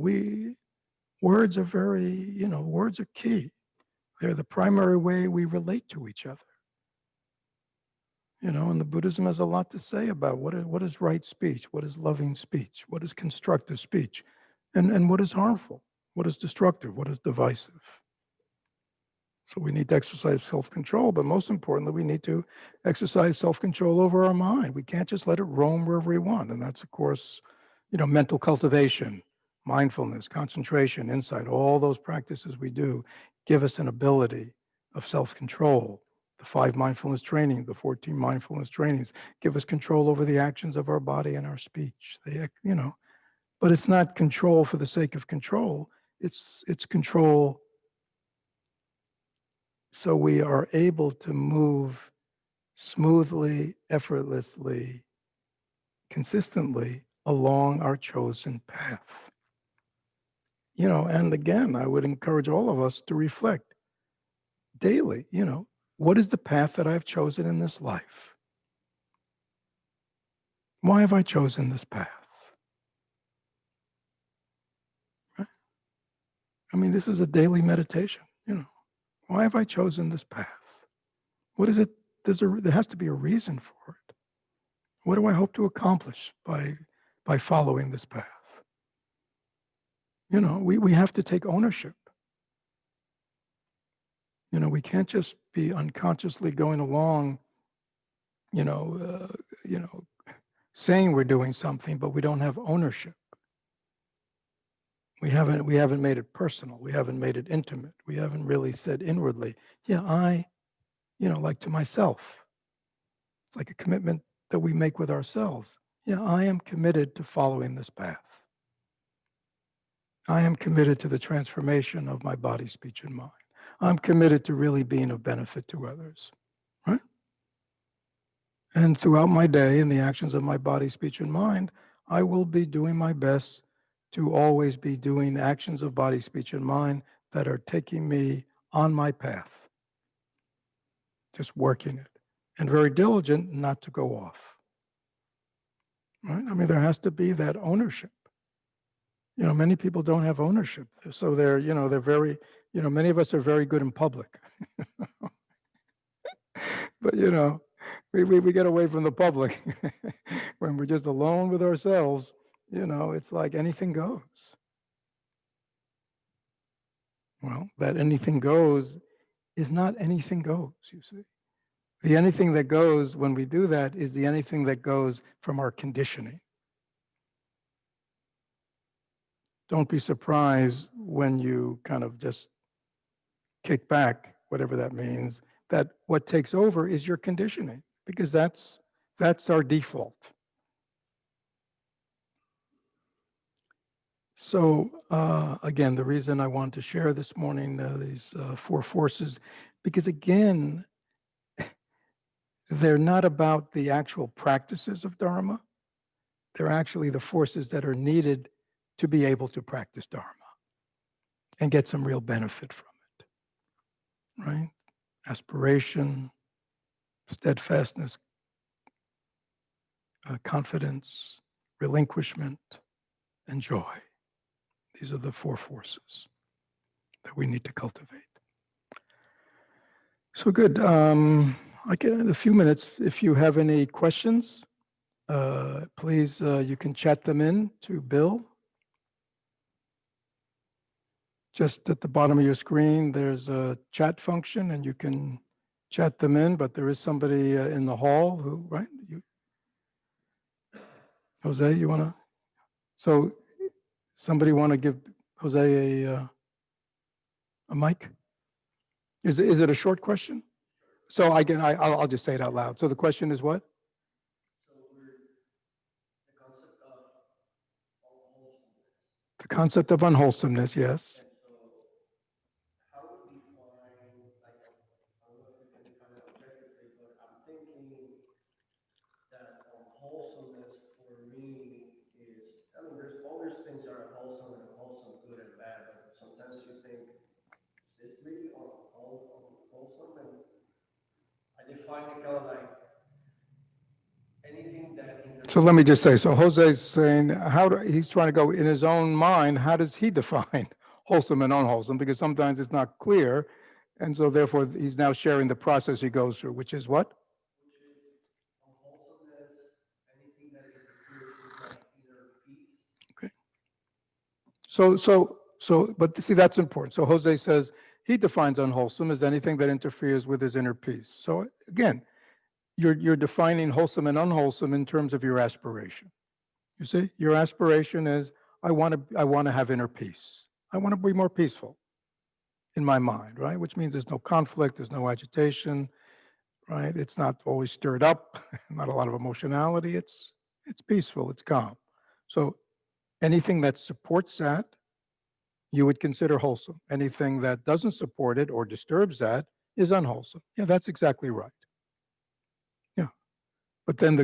words are words are key. They're the primary way we relate to each other. And the Buddhism has a lot to say about what is right speech, what is loving speech, what is constructive speech, and what is harmful, what is destructive, what is divisive. So we need to exercise self-control, but most importantly, we need to exercise self-control over our mind. We can't just let it roam wherever we want. And that's, of course, mental cultivation, mindfulness, concentration, insight, all those practices we do give us an ability of self-control. The 5 mindfulness training, the 14 mindfulness trainings give us control over the actions of our body and our speech. But it's not control for the sake of control. It's control so we are able to move smoothly, effortlessly, consistently along our chosen path. And again, I would encourage all of us to reflect daily, what is the path that I've chosen in this life? Why have I chosen this path? Right? I mean, this is a daily meditation, Why have I chosen this path? What is it? There has to be a reason for it. What do I hope to accomplish by following this path? We have to take ownership. We can't just be unconsciously going along, saying we're doing something, but we don't have ownership. We haven't made it personal. We haven't made it intimate. We haven't really said inwardly, yeah, like to myself. It's like a commitment that we make with ourselves. Yeah, I am committed to following this path. I am committed to the transformation of my body, speech, and mind. I'm committed to really being of benefit to others, right? And throughout my day and the actions of my body, speech, and mind, I will be doing my best to always be doing actions of body, speech, and mind that are taking me on my path, just working it, and very diligent not to go off, right? I mean, there has to be that ownership. Many people don't have ownership. So they're very, many of us are very good in public. But, we get away from the public. When we're just alone with ourselves, it's like anything goes. Well, that anything goes is not anything goes, you see. The anything that goes when we do that is the anything that goes from our conditioning. Don't be surprised when you kind of just kick back, whatever that means, that what takes over is your conditioning, because that's our default. So again, the reason I want to share this morning these 4 forces, because again, they're not about the actual practices of Dharma. They're actually the forces that are needed to be able to practice Dharma and get some real benefit from it, right? Aspiration, steadfastness, confidence, relinquishment, and joy. These are the 4 forces that we need to cultivate. So good. I get a few minutes. If you have any questions, please, you can chat them in to Bill. Just at the bottom of your screen, there's a chat function, and you can chat them in, but there is somebody in the hall who, right? Jose, you want to? So somebody want to give Jose a mic? Is it a short question? So I'll just say it out loud. So the question is what? The concept of unwholesomeness, yes. Wholesomeness for me is, there's things that are wholesome and unwholesome, good and bad, but this really wholesome, and I define it kind of like anything that So let me just say, so Jose's saying, he's trying to go in his own mind, how does he define wholesome and unwholesome? Because sometimes it's not clear. And so therefore, he's now sharing the process he goes through, which is what? which is unwholesomeness, anything that interferes with my inner peace. Okay. But see, that's important. So Jose says he defines unwholesome as anything that interferes with his inner peace. So again, you're defining wholesome and unwholesome in terms of your aspiration. You see, your aspiration is I want to have inner peace. I want to be more peaceful in my mind, right? Which means there's no conflict, there's no agitation, right? It's not always stirred up, not a lot of emotionality. It's peaceful, it's calm. So anything that supports that, you would consider wholesome. Anything that doesn't support it or disturbs that is unwholesome. Yeah, that's exactly right. Yeah. But then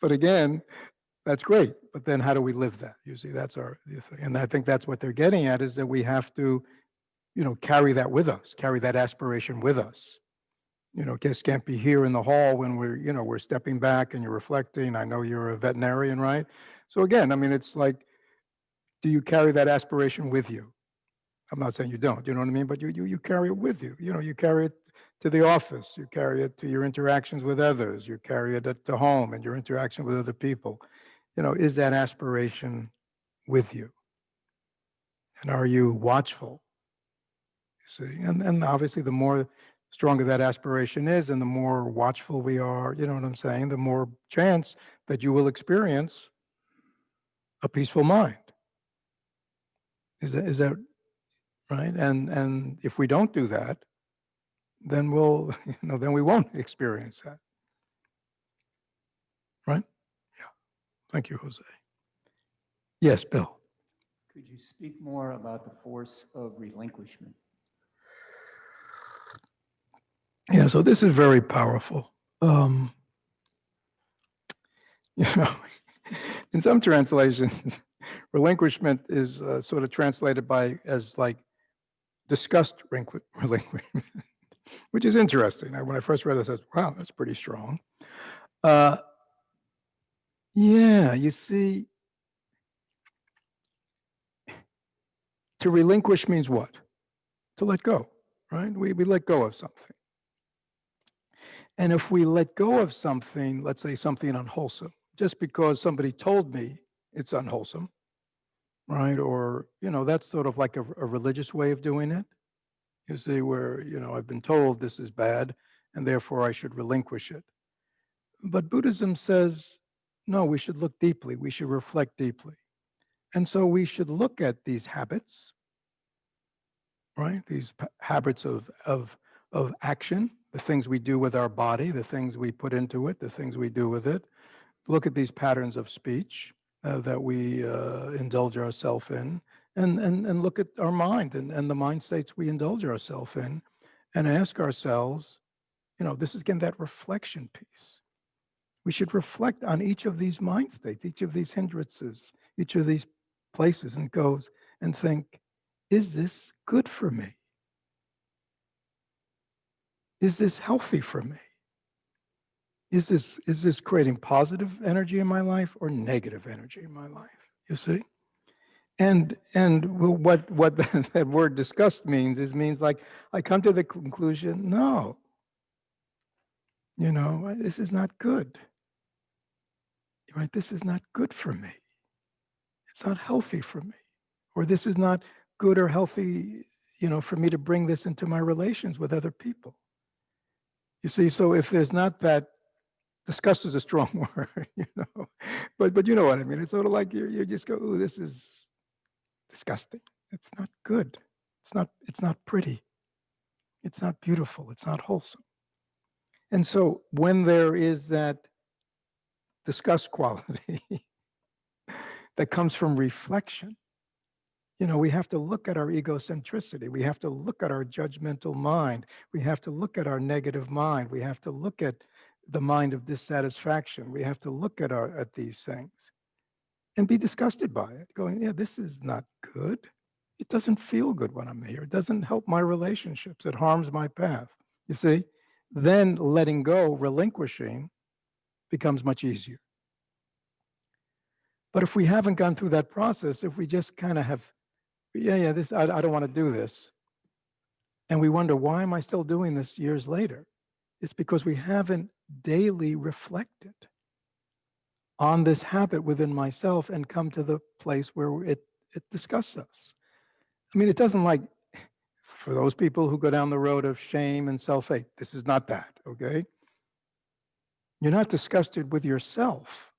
but again, that's great. But then how do we live that? You see, that's the thing. And I think that's what they're getting at is that we have to, carry that with us, carry that aspiration with us. Just can't be here in the hall when we're stepping back and you're reflecting. I know you're a veterinarian, right? So again, I mean, it's like, do you carry that aspiration with you? I'm not saying you don't, you know what I mean? But you carry it with you. You carry it to the office, you carry it to your interactions with others, you carry it to home and your interaction with other people. Is that aspiration with you? And are you watchful? You see, and obviously the more stronger that aspiration is and the more watchful we are, you know what I'm saying, the more chance that you will experience a peaceful mind. Is that right? And if we don't do that, then then we won't experience that. Right? Yeah. Thank you, Jose. Yes, Bill. Could you speak more about the force of relinquishment? Yeah, so this is very powerful. You know, in some translations, relinquishment is sort of translated as like disgust relinquishment, which is interesting. When I first read it, I said, wow, that's pretty strong. Yeah, you see, to relinquish means what? To let go, right? We let go of something. And if we let go of something, let's say something unwholesome, just because somebody told me it's unwholesome, right? Or, that's sort of like a religious way of doing it. You see, where, I've been told this is bad and therefore I should relinquish it. But Buddhism says, no, we should look deeply. We should reflect deeply. And so we should look at these habits, right? These habits of action, the things we do with our body, the things we put into it, the things we do with it. Look at these patterns of speech that we indulge ourselves in, and look at our mind and the mind states we indulge ourselves in, and ask ourselves, this is again that reflection piece. We should reflect on each of these mind states, each of these hindrances, each of these places, and goes and think, is this good for me? Is this healthy for me? Is this creating positive energy in my life or negative energy in my life? You see? And what that word disgust means like I come to the conclusion, no, this is not good. Right? This is not good for me. It's not healthy for me. Or this is not good or healthy, for me to bring this into my relations with other people. You see, so if there's not that, disgust is a strong word, but you know what I mean. It's sort of like you just go, ooh, this is disgusting. It's not good. It's not pretty. It's not beautiful. It's not wholesome. And so when there is that disgust quality that comes from reflection, we have to look at our egocentricity. We have to look at our judgmental mind. We have to look at our negative mind. We have to look at the mind of dissatisfaction. We have to look at these things and be disgusted by it, going, yeah, this is not good. It doesn't feel good when I'm here. It doesn't help my relationships. It harms my path. You see? Then letting go, relinquishing, becomes much easier. But if we haven't gone through that process, if we just kind of have, this I don't want to do this, and we wonder, why am I still doing this years later? It's because we haven't daily reflected on this habit within myself and come to the place where it disgusts us. I mean, it doesn't, like, for those people who go down the road of shame and self-hate, this is not that, okay? You're not disgusted with yourself.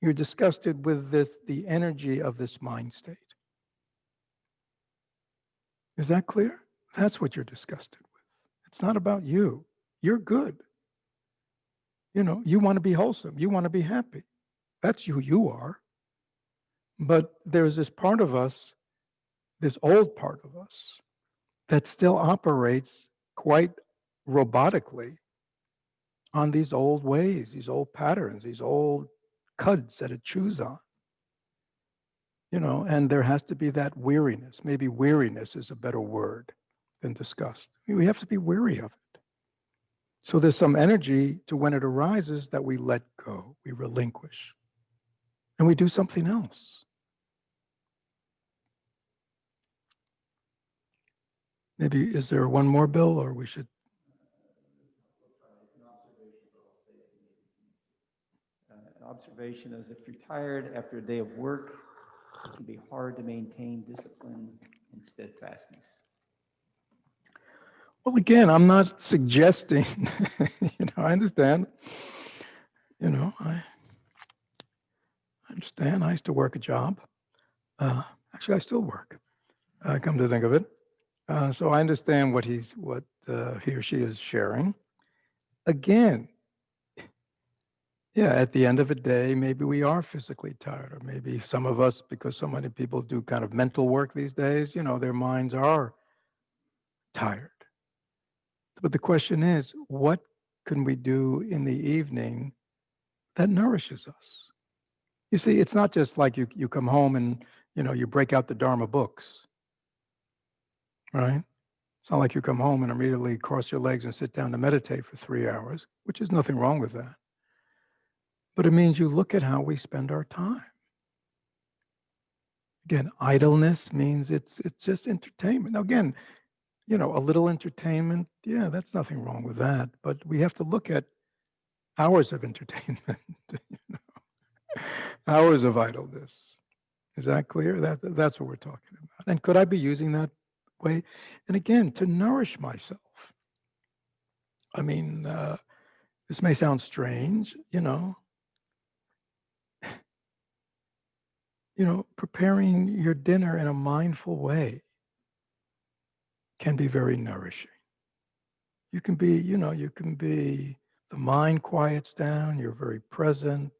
You're disgusted with the energy of this mind state. Is that clear? That's what you're disgusted with. It's not about you. You're good. You want to be wholesome. You want to be happy. That's who you are. But there's this part of us, this old part of us, that still operates quite robotically on these old ways, these old patterns, these old cuds that it chews on. And there has to be that weariness. Maybe weariness is a better word than disgust. We have to be weary of it. So there's some energy to when it arises that we let go, we relinquish, and we do something else. Maybe, is there one more, Bill, or we should? An observation is, if you're tired after a day of work, it can be hard to maintain discipline and steadfastness. Well, again, I'm not suggesting, I understand. I understand. I used to work a job. Actually, I still work, come to think of it. So I understand what he or she is sharing. Again, at the end of a day, maybe we are physically tired, or maybe some of us, because so many people do kind of mental work these days, their minds are tired. But the question is, what can we do in the evening that nourishes us? You see, it's not just like you come home and, you break out the Dharma books, right? It's not like you come home and immediately cross your legs and sit down to meditate for 3 hours, which is nothing wrong with that. But it means you look at how we spend our time. Again, idleness means it's just entertainment. Now, again, a little entertainment, that's nothing wrong with that. But we have to look at hours of entertainment, hours of idleness. Is that clear? That's what we're talking about. And could I be using that way? And again, to nourish myself. I mean, this may sound strange, preparing your dinner in a mindful way can be very nourishing. You can be, the mind quiets down, you're very present,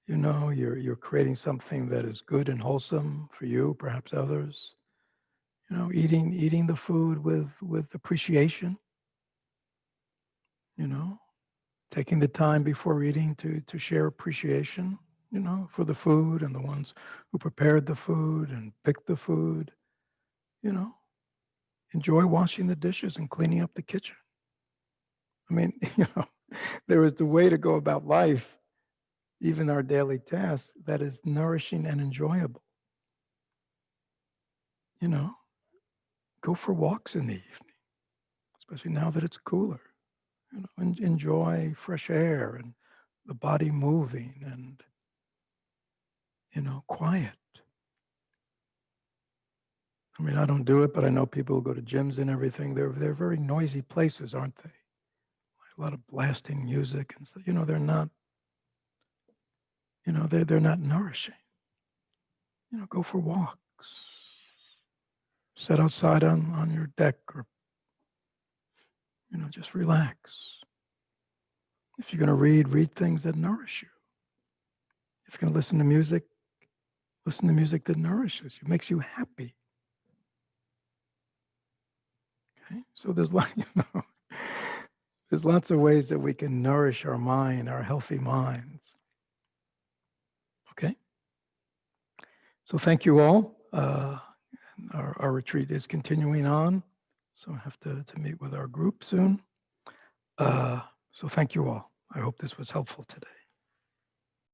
you're creating something that is good and wholesome for you, perhaps others. Eating the food with appreciation, taking the time before eating to share appreciation, for the food and the ones who prepared the food and picked the food, enjoy washing the dishes and cleaning up the kitchen. I mean, there is the way to go about life, even our daily tasks, that is nourishing and enjoyable. Go for walks in the evening, especially now that it's cooler. And enjoy fresh air and the body moving and, quiet. I mean, I don't do it, but I know people who go to gyms and everything. They're very noisy places, aren't they? A lot of blasting music and stuff. They're not, they're not nourishing. Go for walks. Sit outside on your deck, or, just relax. If you're going to read things that nourish you. If you're going to listen to music that nourishes you, makes you happy. Okay, so there's there's lots of ways that we can nourish our mind, our healthy minds. Okay, so thank you all. our retreat is continuing on, so I have to meet with our group soon. So thank you all. I hope this was helpful today.